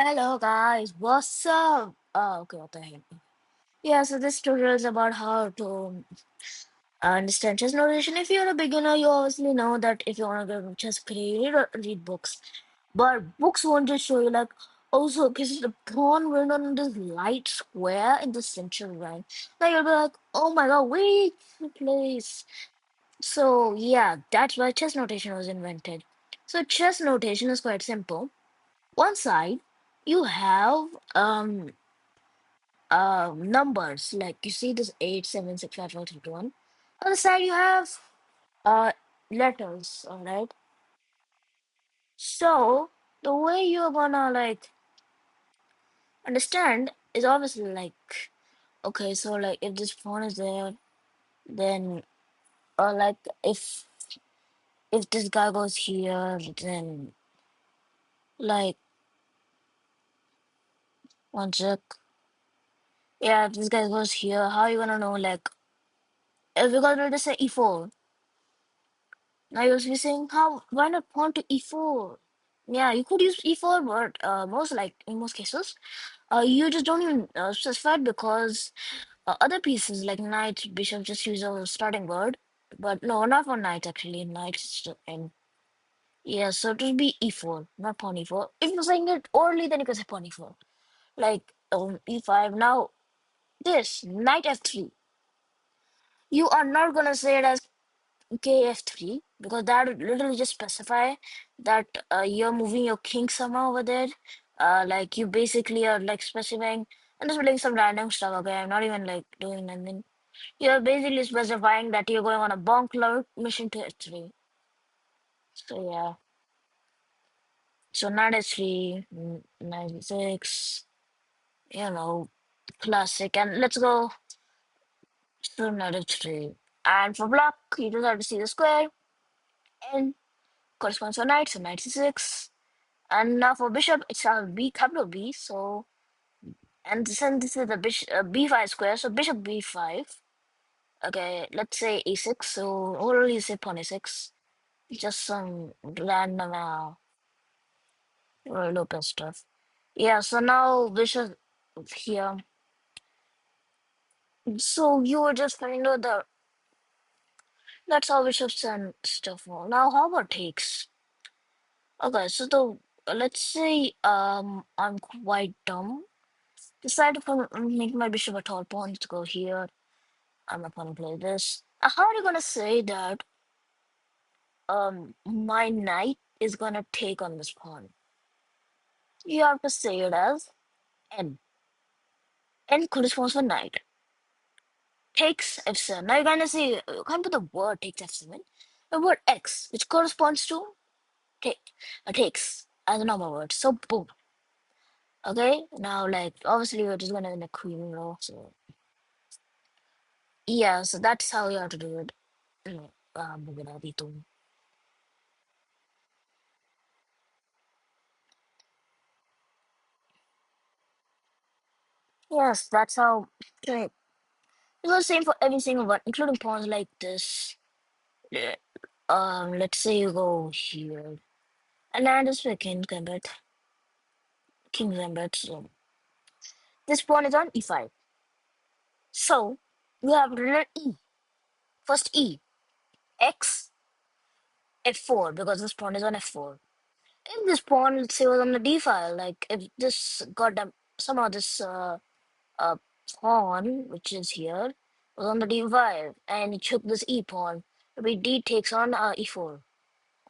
Hello guys, what's up? Oh, okay, what the heck? Yeah, so this tutorial is about how to understand chess notation. If you're a beginner, you obviously know that if you want to go chess play, you need to read books. But books won't just show you like, also, because the pawn went on this light square in the center line. Now you'll be like, oh my god, wait, place. So yeah, that's why chess notation was invented. So chess notation is quite simple. One side, you have numbers like you see this 8 7 6 5 4 3 2 1. On the side you have uh letters, all right. So the way you're gonna like understand is obviously like, okay, so like if this pawn is there, then like if this guy goes here, then like one sec. Yeah, if this guy goes here, how you gonna know like if we're gonna just say e4. Now you're saying how why not pawn to e4? Yeah, you could use e4, but most like in most cases, you just don't even specify it because other pieces like knight, bishop just use a starting word. But no, not for knight actually. Knights and yeah, so it will be e4, not pawn e4. If you're saying it orally, then you can say pawn e4. Like e5. Now this knight f3. You are not gonna say it as KF3 because that would literally just specify that you're moving your king somehow over there. Like you basically are like specifying. I'm just doing some random stuff. Okay, I'm not even like doing anything. You're basically specifying that you're going on a bonk lord mission to H3. So yeah. So not H3, 96. You know, classic. And let's go to not H3. And for block, you just have to see the square and corresponds to knight, so 96. And now for bishop, it's a B, capital B. So, and since this is a bishop, B5 square, so bishop B5. Okay, let's say A6. So, what will you say pawn A6? Just some random Lopez stuff. Yeah, so now bishop here. So, you were just finding out the that's how bishops and stuff are. Now, how about takes? Okay, so the let's say I'm quite dumb. Decide if I'm making my bishop a tall pawn to go here. I'm not gonna play this. How are you gonna say that my knight is gonna take on this pawn? You have to say it as N. N corresponds for knight. Takes F7. Now you're gonna say you can't put the word takes F7. The word X, which corresponds to take takes as a normal word. So boom. Okay? Now like obviously we're just gonna win a queen row. So yeah, so that's how you have to do it. Mm, dito. Yes, that's how okay, it was the same for every single one, including pawns like this. Yeah. Let's say you go here, and then this way King Gambit. So this pawn is on e5. So we have written e. First e, x, f4 because this pawn is on f4. If this pawn, let's say, was on the d file, like if this got somehow this uh pawn, which is here, was on the d5, and it took this e pawn, it'll be d takes on e4.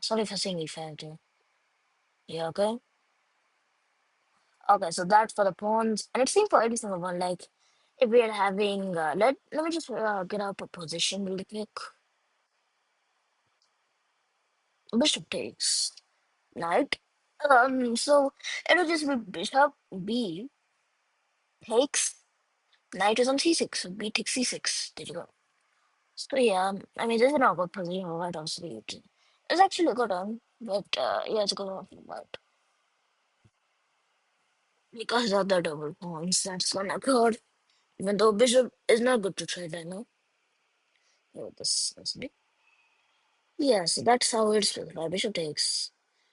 Sorry for saying e5 too. Yeah, okay. Okay, so that's for the pawns, and it's same for every single one. Like, if we are having, let me just get up a position really quick. Bishop takes knight. So it'll just be bishop B takes knight is on c6. So B takes c6. There you go. So yeah, I mean this is not a good position, right? Obviously, it's actually a good one, but yeah, it's a good one, but because of the double pawns, that's gonna hurt. Even though bishop is not good to trade, I know. Oh, this big. Yes, that's how it's specified. Bishop takes.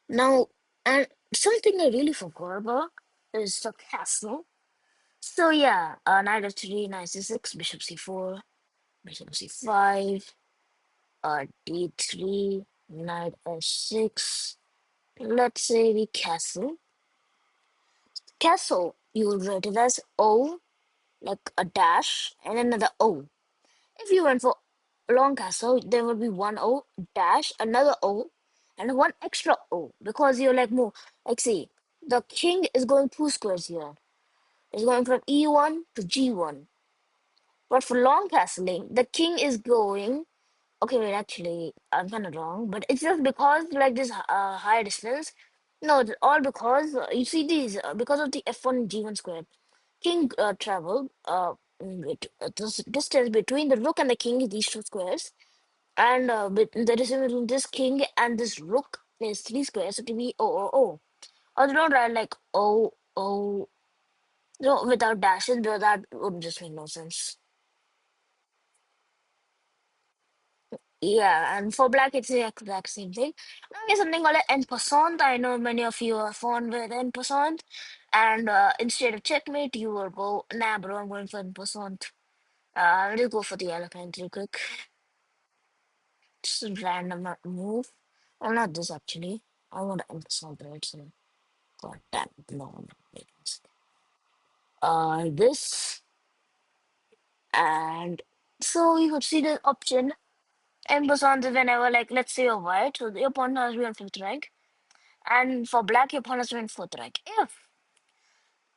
Now, and something I really forgot about. is the castle. So yeah, knight f3, knight c6, bishop c4, bishop c5, d3, knight f6. Let's say we castle. Castle, you would write it as O, like a dash, and another O. If you went for long castle, there would be one O, dash, another O, and one extra O, because you're like more, like see, the king is going two squares here. It's going from E1 to G1. But for long castling, the king is going. Okay, wait, actually, I'm kind of wrong, but it's just because like this high distance. No, it's all because you see these because of the F1 G1 square. King traveled this distance between the rook and the king is these two squares, and the distance between this king and this rook is three squares, so to be O O O. Or they don't write like O O no without dashes, because that would just make no sense. Yeah, and for black, it's the exact same thing. Now there's something called an en passant. I know many of you are fond with en passant. And instead of checkmate, you will go, nah, bro, I'm going for en passant. I'll just go for the elephant real quick. Just a random move. Well, not this actually. I want en passant, right? So, god damn it, no. Wait one sec. This, and so you could see the option. En passant is whenever, like, let's say you're white, so your pawn has to be on fifth rank. And for black, your pawn has to be in fourth rank. If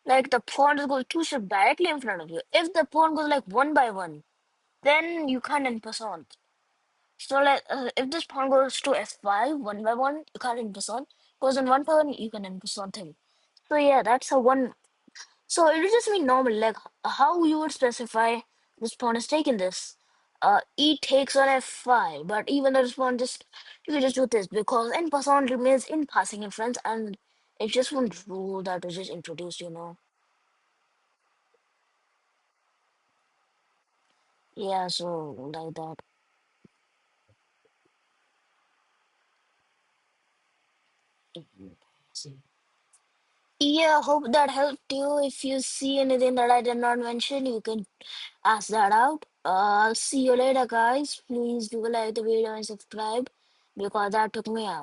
like the pawn just goes two steps directly in front of you, if the pawn goes like one by one, then you can't in passant. So like if this pawn goes to f5 one by one, you can't in passant. Goes in one by one, you can in passant him. So yeah, that's a one. So it would just be normal, like how you would specify this pawn is taking this. E takes on f5, but even though this pawn just you can just do this because en passant remains in passing inference, and it's just one rule that was just introduced. Yeah, so like that. Yeah, hope that helped you. If you see anything that I did not mention, you can ask that out. I'll see you later, guys. Please do like the video and subscribe because that took me out.